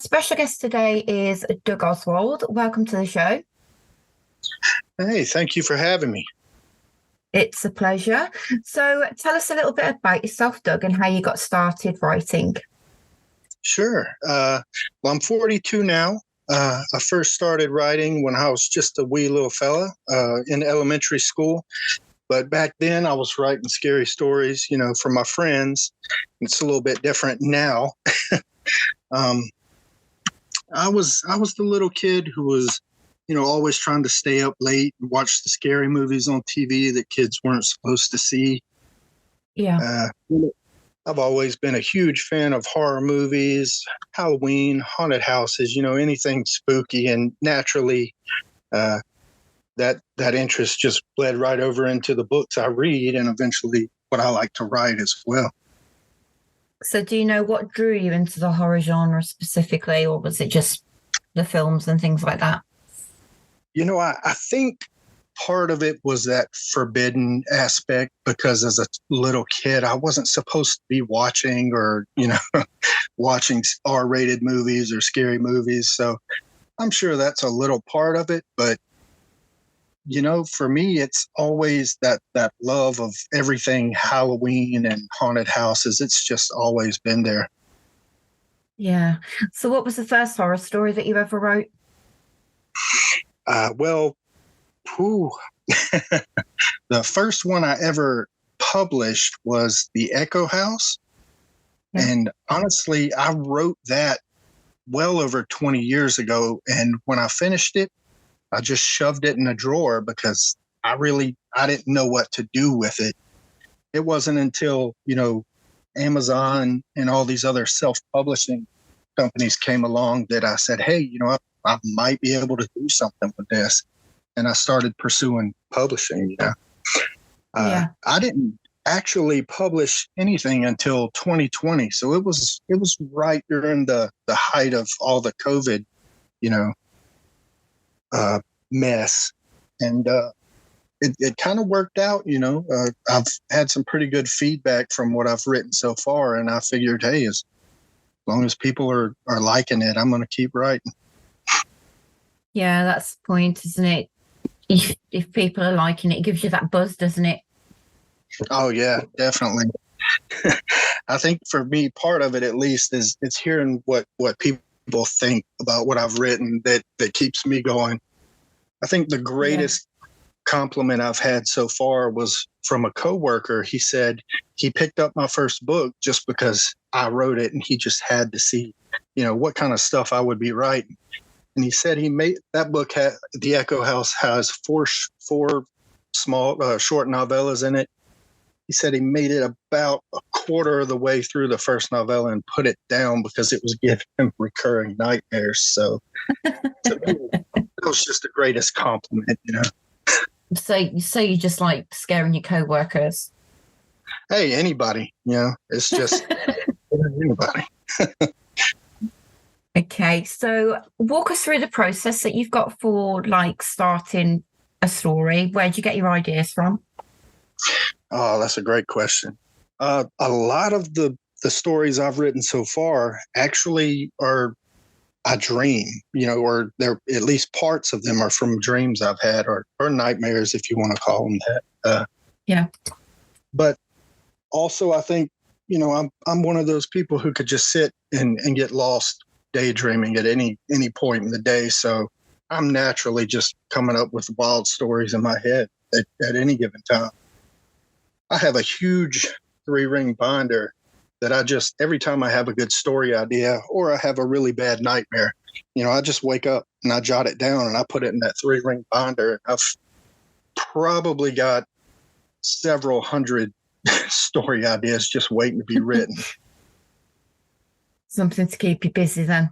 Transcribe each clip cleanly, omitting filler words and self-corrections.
Special guest today is Doug Oswald. Welcome to the show. Hey, thank you for having me. It's a pleasure. So tell us a little bit about yourself, Doug, and how you got started writing. Sure. Well, I'm 42 now. I first started writing when I was just a wee little fella in elementary school. But back then I was writing scary stories, for my friends. It's a little bit different now. um, I was the little kid who was, always trying to stay up late and watch the scary movies on TV that kids weren't supposed to see. Yeah. I've always been a huge fan of horror movies, Halloween, haunted houses, anything spooky, and naturally, that interest just bled right over into the books I read and eventually what I like to write as well. So do you know what drew you into the horror genre specifically, or was it just the films and things like that? I think part of it was that forbidden aspect because as a little kid, I wasn't supposed to be watching or, watching R-rated movies or scary movies. So I'm sure that's a little part of it. But, for me, it's always that love of everything Halloween and haunted houses. It's just always been there. Yeah. So what was the first horror story that you ever wrote? Well, the first one I ever published was The Echo House. Yeah. And honestly, I wrote that well over 20 years ago. And when I finished it, I just shoved it in a drawer because I didn't know what to do with it. It wasn't until, Amazon and all these other self-publishing companies came along that I said, hey, I might be able to do something with this. And I started pursuing publishing, Yeah. I didn't actually publish anything until 2020. So it was right during the height of all the COVID, mess. And it kind of worked out, I've had some pretty good feedback from what I've written so far. And I figured, hey, as long as people are liking it, I'm going to keep writing. Yeah, that's the point, isn't it? If people are liking it, it gives you that buzz, doesn't it? Oh, yeah, definitely. I think for me, part of it at least is it's hearing what people think about what I've written that keeps me going. I think the greatest compliment I've had so far was from a coworker. He said he picked up my first book just because I wrote it, and he just had to see, what kind of stuff I would be writing. And he said he made that book. The Echo House has four small short novellas in it. He said he made it about a quarter of the way through the first novella and put it down because it was giving him recurring nightmares. So to me, that was just the greatest compliment, So you just like scaring your coworkers? Hey, anybody, it's just anybody. Okay, so walk us through the process that you've got for starting a story. Where'd you get your ideas from? Oh, that's a great question. A lot of the stories I've written so far actually are a dream, or they're at least parts of them are from dreams I've had or nightmares, if you want to call them that. Yeah. But also, I think, I'm one of those people who could just sit and get lost daydreaming at any point in the day. So I'm naturally just coming up with wild stories in my head at any given time. I have a huge 3-ring binder that every time I have a good story idea or I have a really bad nightmare, I just wake up and I jot it down and I put it in that 3-ring binder. I've probably got several hundred story ideas just waiting to be written. Something to keep you busy then.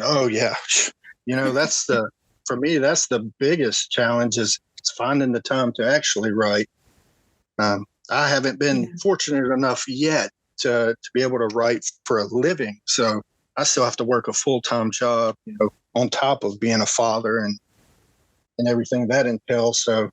Oh yeah. For me, that's the biggest challenge is finding the time to actually write. I haven't been fortunate enough yet to be able to write for a living. So I still have to work a full-time job, on top of being a father and everything that entails. So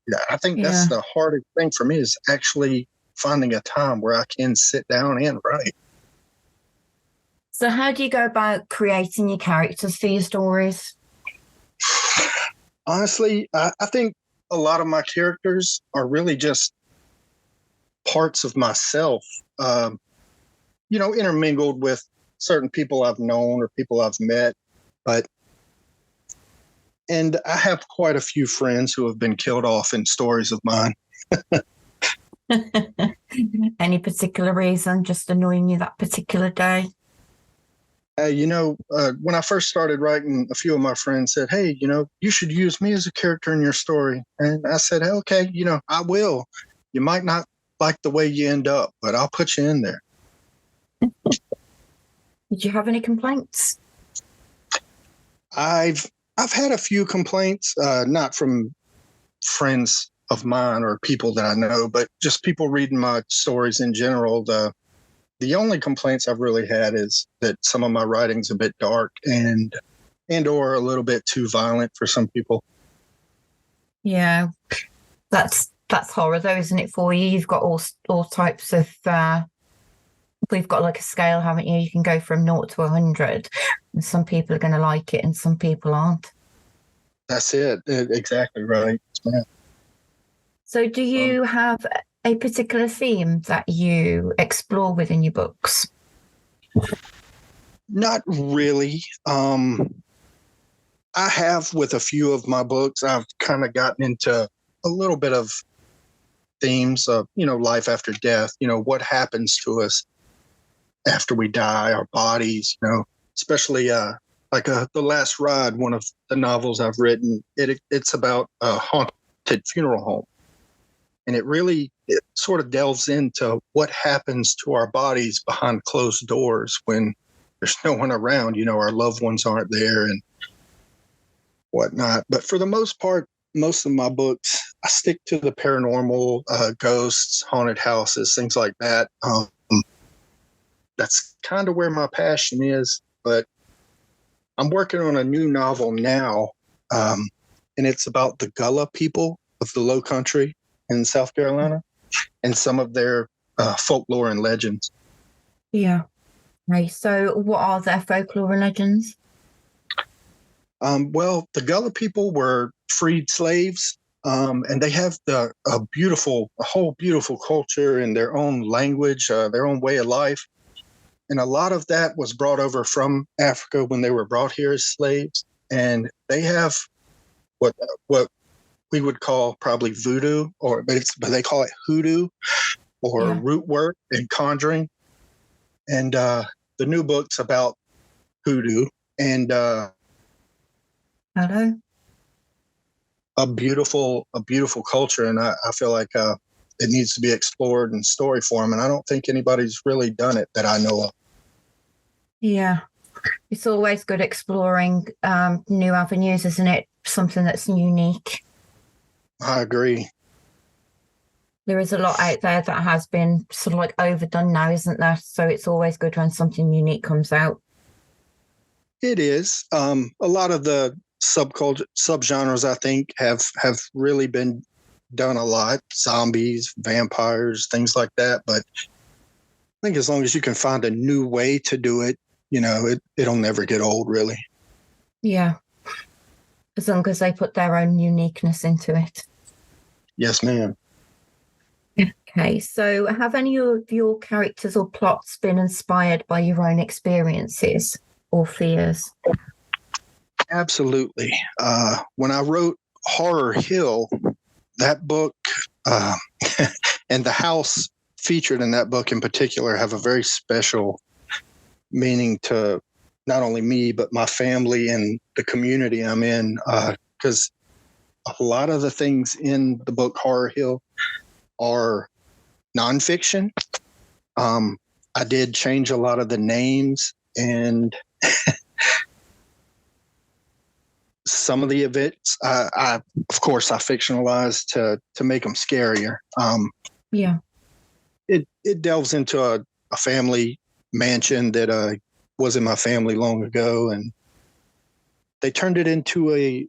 yeah, I think that's the hardest thing for me is actually finding a time where I can sit down and write. So, how do you go about creating your characters for your stories? Honestly, I think a lot of my characters are really just parts of myself, intermingled with certain people I've known or people I've met. And I have quite a few friends who have been killed off in stories of mine. Any particular reason just annoying you that particular day? When I first started writing, a few of my friends said, "Hey, you should use me as a character in your story." And I said, hey, "Okay, I will. You might not like the way you end up, but I'll put you in there." Did you have any complaints? I've had a few complaints, not from friends of mine or people that I know, but just people reading my stories in general. The only complaints I've really had is that some of my writing's a bit dark and or a little bit too violent for some people. Yeah, that's horror though, isn't it, for you? You've got all types of we've got like a scale, haven't you? You can go from 0 to 100, and some people are going to like it and some people aren't. That's it. Exactly right. Yeah. So do you have a particular theme that you explore within your books? Not really. I have with a few of my books, I've kind of gotten into a little bit of themes of, life after death, what happens to us after we die, our bodies, especially The Last Ride, one of the novels I've written. It's about a haunted funeral home. And it sort of delves into what happens to our bodies behind closed doors when there's no one around, our loved ones aren't there and whatnot. But for the most part, most of my books, I stick to the paranormal, ghosts, haunted houses, things like that. That's kind of where my passion is. But I'm working on a new novel now, and it's about the Gullah people of the Low Country in South Carolina and some of their folklore and legends. Yeah. Okay. So what are their folklore and legends? Well, the Gullah people were freed slaves, and they have a whole beautiful culture and their own language, their own way of life. And a lot of that was brought over from Africa when they were brought here as slaves. And they have what we would call probably voodoo, but they call it hoodoo or root work and conjuring. And the new book's about hoodoo and Hello. a beautiful culture, and I feel like it needs to be explored in story form. And I don't think anybody's really done it that I know of. Yeah, it's always good exploring new avenues, isn't it? Something that's unique. I agree. There is a lot out there that has been sort of like overdone now, isn't there? So it's always good when something unique comes out. It is. A lot of the subgenres, I think, have really been done a lot. Zombies, vampires, things like that. But I think as long as you can find a new way to do it, it'll never get old, really. Yeah. As long as they put their own uniqueness into it. Yes, ma'am. Okay, so have any of your characters or plots been inspired by your own experiences or fears? Absolutely. When I wrote Horror Hill, that book and the house featured in that book in particular have a very special meaning to not only me, but my family and the community I'm in, because a lot of the things in the book Horror Hill are nonfiction. I did change a lot of the names and some of the events. I of course, I fictionalized to make them scarier. Yeah. It delves into a family mansion that was in my family long ago, and they turned it into a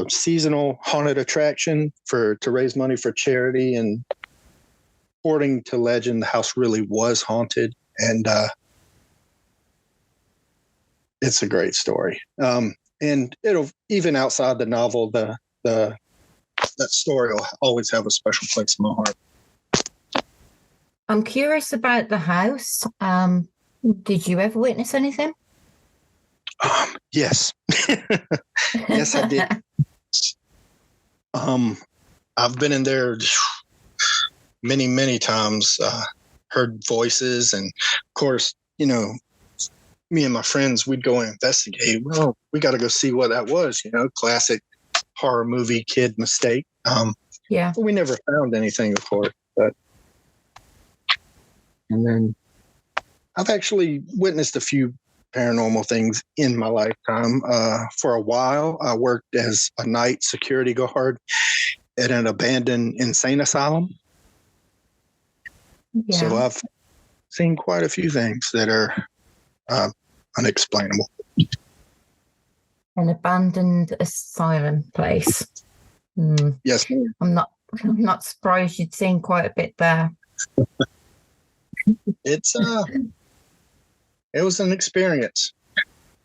seasonal haunted attraction to raise money for charity. And according to legend, the house really was haunted. And it's a great story. And it'll, even outside the novel, that story will always have a special place in my heart. I'm curious about the house. Did you ever witness anything? Yes. Yes, I did. I've been in there many, many times, heard voices. And of course, me and my friends, we'd go and investigate. Well, we got to go see what that was, classic horror movie kid mistake. Yeah. But we never found anything, of course. And then I've actually witnessed a few paranormal things in my lifetime. For a while, I worked as a night security guard at an abandoned insane asylum. Yeah. So I've seen quite a few things that are unexplainable. An abandoned asylum place. Yes. I'm not surprised you'd seen quite a bit there. It's it was an experience.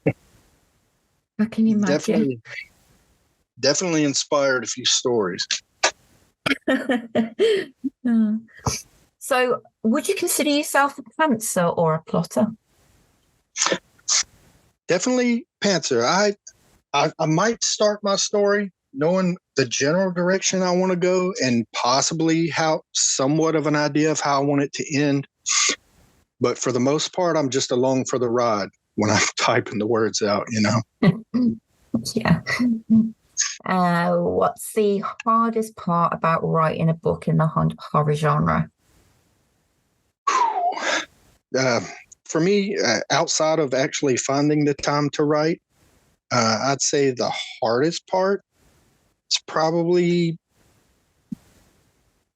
I can imagine. Definitely inspired a few stories. So, would you consider yourself a pantser or a plotter? Definitely pantser. I might start my story knowing the general direction I want to go and possibly how somewhat of an idea of how I want it to end. But for the most part, I'm just along for the ride when I'm typing the words out, Yeah. What's the hardest part about writing a book in the horror genre? For me, outside of actually finding the time to write, I'd say the hardest part is probably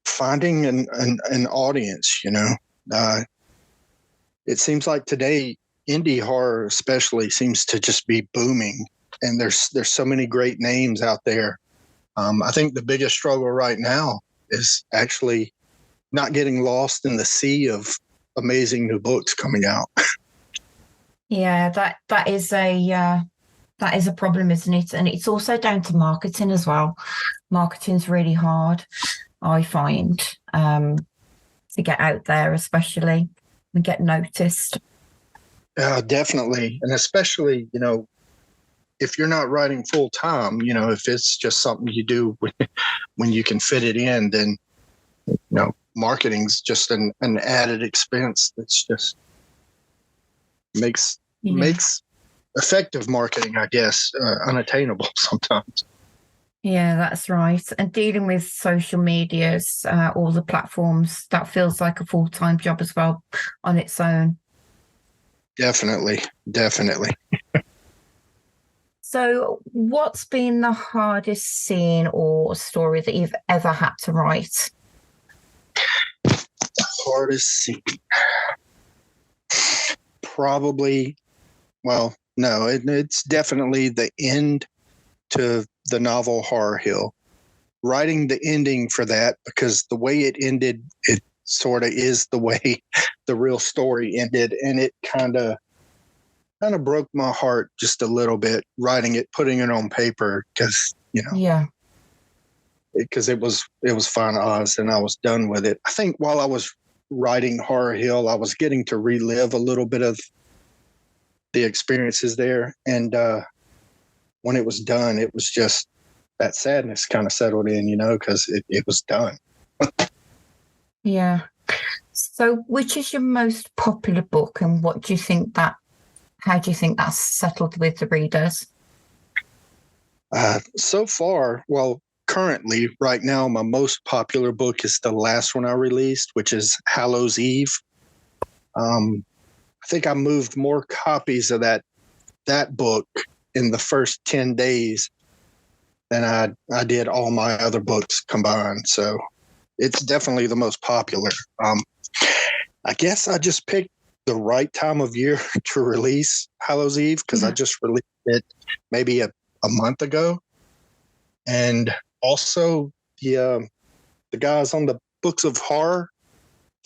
finding an audience, it seems like today, indie horror especially seems to just be booming. And there's so many great names out there. I think the biggest struggle right now is actually not getting lost in the sea of amazing new books coming out. Yeah, that is a problem, isn't it? And it's also down to marketing as well. Marketing's really hard, I find, to get out there, especially and get noticed. Definitely, and especially if you're not writing full time, if it's just something you do when you can fit it in, then marketing's just an added expense that's just makes effective marketing, I guess, unattainable sometimes. Yeah, that's right. And dealing with social medias, all the platforms, that feels like a full-time job as well on its own. Definitely. So what's been the hardest scene or story that you've ever had to write? The hardest scene? Probably, well, no, it's definitely the end to the novel Horror Hill. Writing the ending for that, because the way it ended, it sort of is the way the real story ended. And it kind of broke my heart just a little bit, writing it, putting it on paper, because because it was Final Oz and I was done with it. I think while I was writing Horror Hill, I was getting to relive a little bit of the experiences there. And when it was done, it was just that sadness kind of settled in, because it was done. Yeah. So which is your most popular book, and how do you think that's settled with the readers? So far, well, currently, right now, my most popular book is the last one I released, which is Hallows Eve. I think I moved more copies of that book in the first 10 days than I did all my other books combined. So it's definitely the most popular. I guess I just picked the right time of year to release Hallows Eve, because I just released it maybe a month ago. And also the guys on the Books of Horror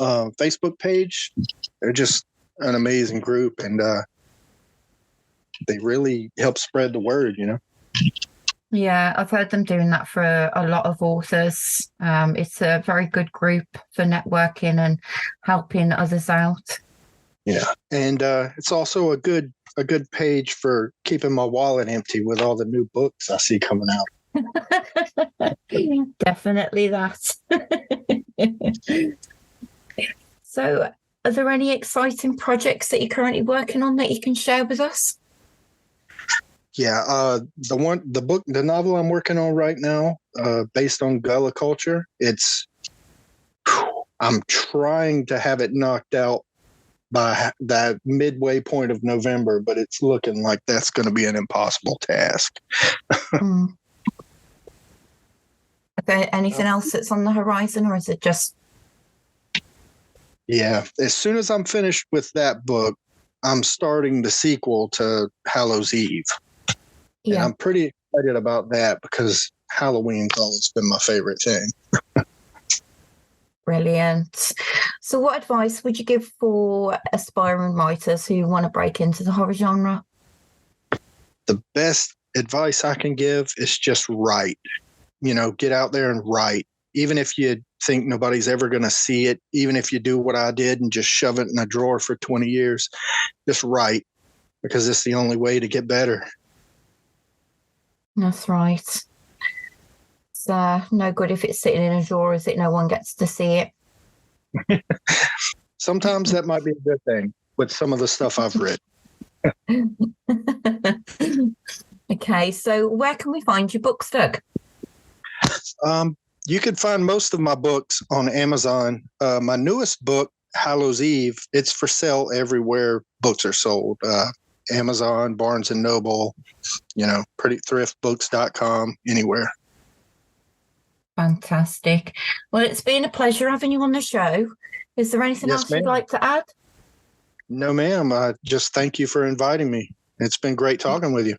Facebook page, they're just an amazing group. And they really help spread the word, you know. Yeah, I've heard them doing that for a lot of authors. It's a very good group for networking and helping others out. Yeah, and it's also a good page for keeping my wallet empty with all the new books I see coming out. Definitely that. So, are there any exciting projects that you're currently working on that you can share with us? Yeah, the novel I'm working on right now, based on Gullah culture. I'm trying to have it knocked out by that midway point of November, but it's looking like that's going to be an impossible task. Is there anything else that's on the horizon, or is it just? Yeah, as soon as I'm finished with that book, I'm starting the sequel to Hallows Eve. Yeah. And I'm pretty excited about that because Halloween's always been my favorite thing. Brilliant. So what advice would you give for aspiring writers who want to break into the horror genre? The best advice I can give is just write. Get out there and write. Even if you think nobody's ever going to see it, even if you do what I did and just shove it in a drawer for 20 years, just write, because it's the only way to get better. That's right. It's no good if it's sitting in a drawer, is it? No one gets to see it. Sometimes that might be a good thing with some of the stuff I've written. Okay, so where can we find your books, Doug? You can find most of my books on Amazon. My newest book, Hallows Eve, it's for sale everywhere books are sold. Amazon, Barnes and Noble, prettythriftbooks.com, anywhere. Fantastic. Well, it's been a pleasure having you on the show. Is there anything else you'd like to add? No, ma'am. Just thank you for inviting me. It's been great talking with you.